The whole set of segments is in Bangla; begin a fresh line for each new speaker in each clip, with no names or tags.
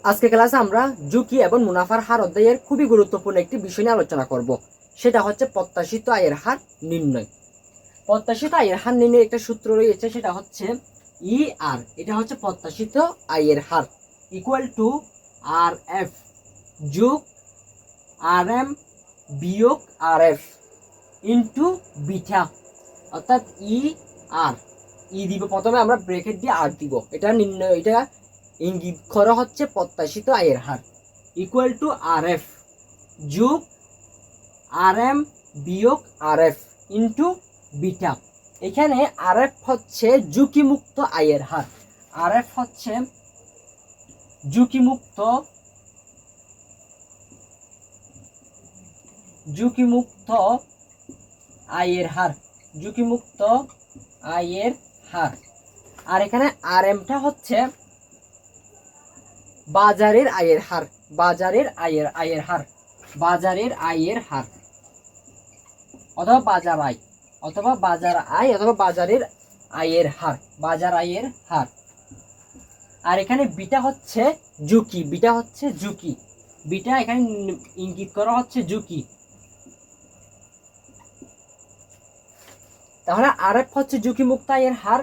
আজকে ক্লাসে আমরা ঝুঁকি এবং মুনাফার হার অধ্যায়ের খুবই গুরুত্বপূর্ণ একটি বিষয় নিয়ে আলোচনা করব। সেটা হচ্ছে প্রত্যাশিত আয়ের হার নির্ণয়। প্রত্যাশিত আয়ের হার নির্ণয়ের একটা সূত্র রয়েছে, সেটা হচ্ছে ই আর। এটা হচ্ছে প্রত্যাশিত আয়ের হার ইকুয়াল টু আর এফ যোগ আর এম বিয়োগ আর এফ ইন্টু বিটা, অর্থাৎ ই আর। ই দিব প্রথমে, আমরা ব্রেকেট দিয়ে আর দিব। এটা নির্ণয়, এটা ইঙ্গিত করা হচ্ছে প্রত্যাশিত আয়ের হার ইকুয়াল টু আর এফ যোগ আর এম বিয়োগ আর এফ ইন্টু বিটা। এখানে আর এফ হচ্ছে ঝুঁকিমুক্ত আয়ের হার। আর এফ হচ্ছে ঝুঁকিমুক্ত আয়ের হার, ঝুঁকিমুক্ত আয়ের হার। আর এখানে আর এমটা হচ্ছে বাজারের আয়ের হার, বাজারের আয়ের হার, বাজারের আয়ের হার, অথবা বাজার আয়, অথবা বাজার আয়, অথবা বাজারের আয়ের হার, বাজার আয়ের হার। আর এখানে বিটা হচ্ছে ঝুঁকি, বিটা হচ্ছে ঝুঁকি, বিটা এখানে ইঙ্গিত করা হচ্ছে ঝুঁকি। তাহলে আর এফ হচ্ছে ঝুঁকিমুক্ত আয়ের হার,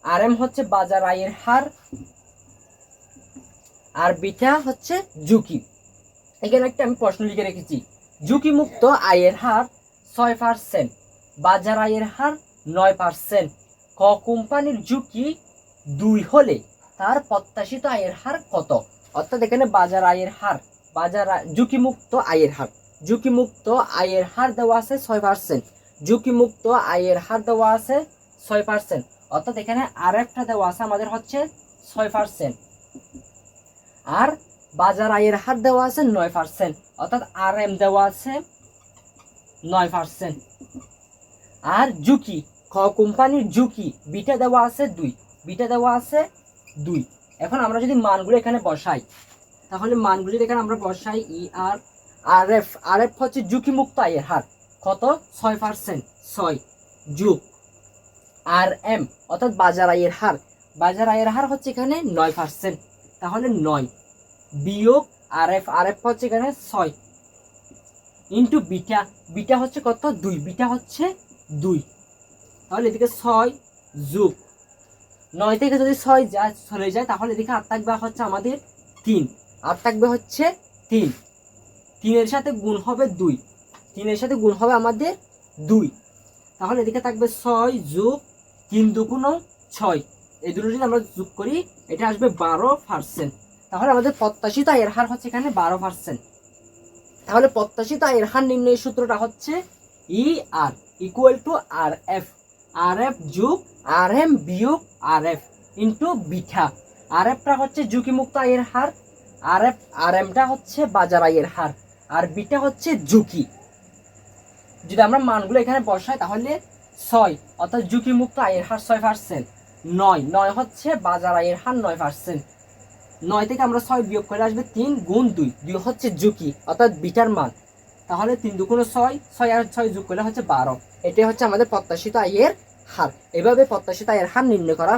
আর এম হচ্ছে বাজার আয়ের হার, আর বিটা হচ্ছে ঝুঁকি। এখানে একটা আমি প্রশ্ন লিখে রেখেছি, ঝুঁকিমুক্ত আয়ের হার 6%, বাজার আয়ের হার 9%। ক কোম্পানির ঝুঁকি 2 হলে তার প্রত্যাশিত আয়ের হার কত? অর্থাৎ এখানে বাজার আয়ের হার, ঝুঁকিমুক্ত আয়ের হার, ঝুঁকিমুক্ত আয়ের হার দেওয়া আছে 6%, ঝুঁকিমুক্ত আয়ের হার দেওয়া আছে 6%। অর্থাৎ এখানে আর একটা দেওয়া আছে আমাদের হচ্ছে 6%, আর বাজার আয়ের হার দেওয়া আছে 9%, অর্থাৎ আর এম দেওয়া আছে 9%। আর ঝুঁকি, খ কোম্পানির ঝুঁকি বিটা দেওয়া আছে 2, বিটা দেওয়া আছে 2। এখন আমরা যদি মানগুলো এখানে বসাই, তাহলে মানগুলো এখানে আমরা বসাই ই আর আর এফ। আর এফ হচ্ছে ঝুঁকিমুক্ত আয়ের হার, কত? 6%, 6 যোগ আর এম অর্থাৎ বাজার আয়ের হার, বাজার আয়ের হার হচ্ছে এখানে 9%, তাহলে 9 বিয়োগ আর এফ, আর এফ হচ্ছে এখানে 6 ইন্টু বিটা, বিটা হচ্ছে কত? 2, বিটা হচ্ছে 2। তাহলে এদিকে 6 যোগ 9 থেকে যদি 6 চলে যায়, তাহলে এদিকে আর থাকবে হচ্ছে আমাদের 3, আর থাকবে হচ্ছে 3, 3 এর সাথে গুণ হবে 2, 3 এর সাথে গুণ হবে আমাদের 2। তাহলে এদিকে থাকবে 6 যোগ 3 দুগুণ 6, এই দুটো যদি আমরা যোগ করি এটা আসবে 12%। তাহলে আমাদের প্রত্যাশিত আয়ের হার হচ্ছে এখানে 12%। তাহলে প্রত্যাশিত আয়ের হার নির্ণয়ের সূত্রটা হচ্ছে E R equal to R F, R F যোগ আর এম বিয়োগ R F into beta. R এফটা হচ্ছে ঝুঁকিমুক্ত আয়ের হার, আর এফ আর এমটা হচ্ছে বাজার আয়ের হার, আর বিটা হচ্ছে ঝুঁকি। যদি আমরা মানগুলো এখানে বসাই, তাহলে 6 অর্থাৎ ঝুঁকিমুক্ত আয়ের হার 6%, 9 হচ্ছে বাজার আয়ের হার 9%। 9 থেকে আমরা 6 বিয়োগ করে আসবে 3 গুণ 2, 2 হচ্ছে ঝুঁকি অর্থাৎ বিটার মান। তাহলে 3 দুগুণ 6, 6 আর 6 যোগ করলে হচ্ছে 12। এটাই হচ্ছে আমাদের প্রত্যাশিত আয়ের হার। এভাবে প্রত্যাশিত আয়ের হার নির্ণয় করা